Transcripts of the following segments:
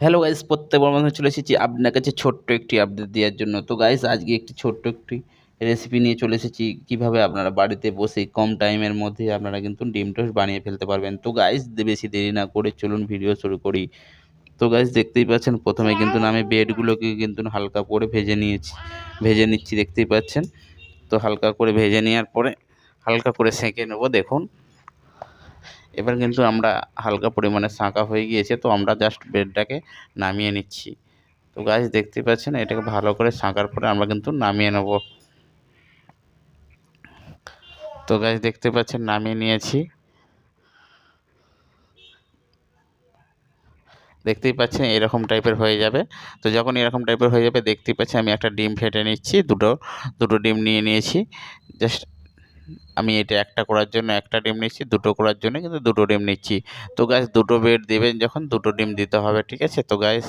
Hello guys, প্রত্যেকবার মতো চলে এসেছি আপনার কাছে ছোট্ট একটি আপডেট দেওয়ার জন্য। তো গাইস, আজকে একটি ছোট্ট একটি রেসিপি নিয়ে চলে এসেছি, কীভাবে আপনারা বাড়িতে বসে কম টাইমের মধ্যে আপনারা কিন্তু ডিম টোস্ট বানিয়ে ফেলতে পারবেন। তো গাইস, বেশি দেরি না করে চলুন ভিডিও শুরু করি। তো গাইস, দেখতেই পাচ্ছেন প্রথমে কিন্তু আমি ব্রেডগুলোকে কিন্তু হালকা করে ভেজে নিচ্ছি, দেখতেই পাচ্ছেন। তো হালকা করে ভেজে নেওয়ার পরে হালকা করে সেঁকে নেবো। দেখুন, এবার কিন্তু আমরা হালকা পরিমাণে ছাঁকা হয়ে গিয়েছে, তো আমরা জাস্ট ব্রেডটাকে নামিয়ে নিচ্ছি। তো গাইস, দেখতেই পাচ্ছেন, এটাকে ভালো করে ছাঁকার পরে আমরা কিন্তু নামিয়ে নেব। তো গাইস, দেখতে পাচ্ছেন নামিয়ে নিয়েছি। দেখতেই পাচ্ছেন এরকম টাইপের হয়ে যাবে। তো যখন এরকম টাইপের হয়ে যাবে, দেখতেই পাচ্ছেন আমি একটা ডিম ফেটে নিচ্ছি। দুটো ডিম নিয়ে নিয়েছি। জাস্ট আমি এটা একটা করার জন্য একটা ডিম নিচ্ছি, দুটো করার জন্য কিন্তু দুটো ডিম নিচ্ছি। তো গাইস, দুটো ব্রেড দেবেন যখন, দুটো ডিম দিতে হবে, ঠিক আছে? তো গাইস,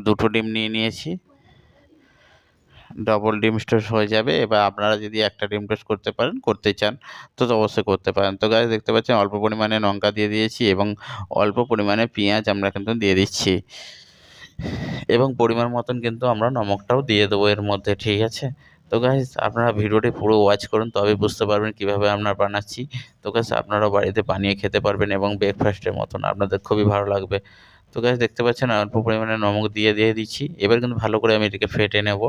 দুটো ডিম নিয়ে নিয়েছি। ডবল ডিম টোস্ট হয়ে যাবে। এবার আপনারা যদি একটা ডিম টোস্ট করতে চান তো অবশ্যই করতে পারেন। তো গাইস, দেখতে পাচ্ছেন অল্প পরিমাণে লঙ্কা দিয়ে দিয়েছি এবং অল্প পরিমাণে পেঁয়াজ আমরা কিন্তু দিয়ে দিচ্ছি, এবং পরিমাণ মতন কিন্তু আমরা নমকটাও দিয়ে দেবো এর মধ্যে, ঠিক আছে? তো গাইস, আপনারা ভিডিওটি পুরো ওয়াচ করুন, তবে বুঝতে পারবেন কীভাবে আমরা বানাচ্ছি। তো গাইস, আপনারাও বাড়িতে বানিয়ে খেতে পারবেন এবং ব্রেকফাস্টের মতন আপনাদের খুবই ভালো লাগবে। তো গাইস, দেখতে পাচ্ছেন অল্প পরিমাণে নমক দিয়ে দিচ্ছি। এবার কিন্তু ভালো করে আমি এটাকে ফেটে নেব।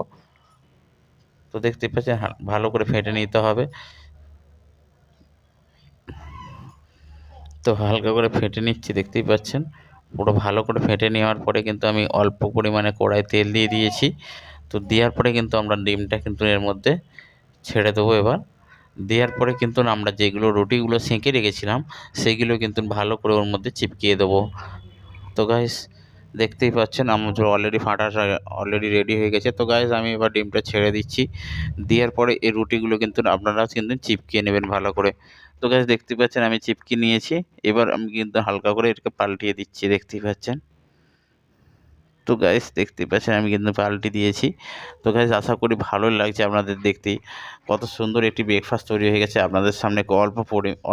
তো দেখতে পাচ্ছেন ভালো করে ফেটে নিতে হবে। তো হালকা করে ফেটে নিচ্ছি, দেখতেই পাচ্ছেন। পুরো ভালো করে ফেটে নেওয়ার পরে কিন্তু আমি অল্প পরিমাণে কড়াই তেল দিয়ে দিয়েছি। তো দেওয়ার পরে কিন্তু আমরা ডিমটা কিন্তু এর মধ্যে ছেড়ে দেবো। এবার দেওয়ার পরে কিন্তু আমরা যেগুলো রুটিগুলো সেঁকে রেখেছিলাম সেগুলো কিন্তু ভালো করে ওর মধ্যে চিপকিয়ে দেবো। তো গাইস, দেখতেই পাচ্ছেন আমার অলরেডি রেডি হয়ে গেছে। তো গাইস, আমি এবার ডিমটা ছেড়ে দিচ্ছি। দেওয়ার পরে এই রুটিগুলো কিন্তু আপনারা কিন্তু চিপকিয়ে নেবেন ভালো করে। তো গাইস, দেখতেই পাচ্ছেন আমি চিপকিয়ে নিয়েছি। এবার আমি কিন্তু হালকা করে এটাকে পাল্টিয়ে দিচ্ছি, দেখতেই পাচ্ছেন। তো গাইস, দেখতেই পাচ্ছেন আমি কিন্তু পাল্টে দিয়েছি। তো গাইস, আশা করি ভালোই লাগছে আপনাদের দেখতেই। কত সুন্দর একটি ব্রেকফাস্ট তৈরি হয়ে গেছে আপনাদের সামনে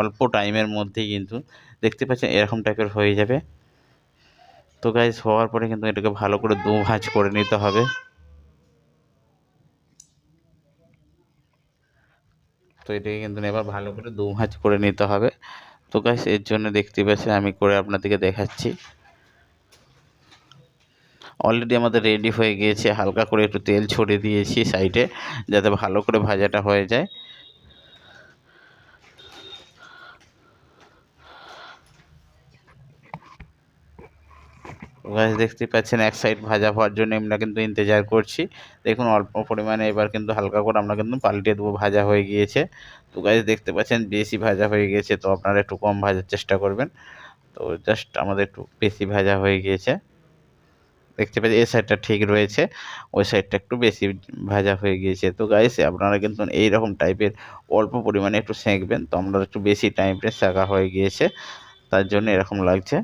অল্প টাইমের মধ্যেই কিন্তু দেখতে পাচ্ছেন এরকম টাইপের হয়ে যাবে। তো গাইস, হওয়ার পরে কিন্তু এটাকে ভালো করে দু ভাঁজ করে নিতে হবে। তো এটাকে কিন্তু এবার ভালো করে দু ভাঁজ করে নিতে হবে। তো গাইস, এর জন্য দেখতে পাচ্ছেন আমি করে আপনাদেরকে দেখাচ্ছি। অলরেডি আমাদের রেডি হয়ে গিয়েছে। হালকা করে একটু তেল ছড়িয়ে দিয়েছি সাইডে, যাতে ভালো করে ভাজাটা হয়ে যায়। গাইস, দেখতে পাচ্ছেন এক সাইড ভাজা হওয়ার জন্য আমরা কিন্তু ইন্তজার করছি। দেখুন অল্প পরিমাণে এবার কিন্তু হালকা করে আমরা কিন্তু পাল্টে দেবো, ভাজা হয়ে গিয়েছে। তো গাইস, দেখতে পাচ্ছেন বেশি ভাজা হয়ে গিয়েছে, তো আপনারা একটু কম ভাজার চেষ্টা করবেন। তো জাস্ট আমাদের একটু বেশি ভাজা হয়ে গিয়েছে, দেখতে পাচ্ছি এই সাইডটা ঠিক রয়েছে, ওই সাইডটা একটু বেশি ভাজা হয়ে গিয়েছে। তো গাইস, আপনারা কিন্তু এইরকম টাইপের অল্প পরিমাণে একটু সেঁকবেন। তো আমরা একটু বেশি টাইমে সেঁকা হয়ে গিয়েছে, তার জন্য এরকম লাগছে।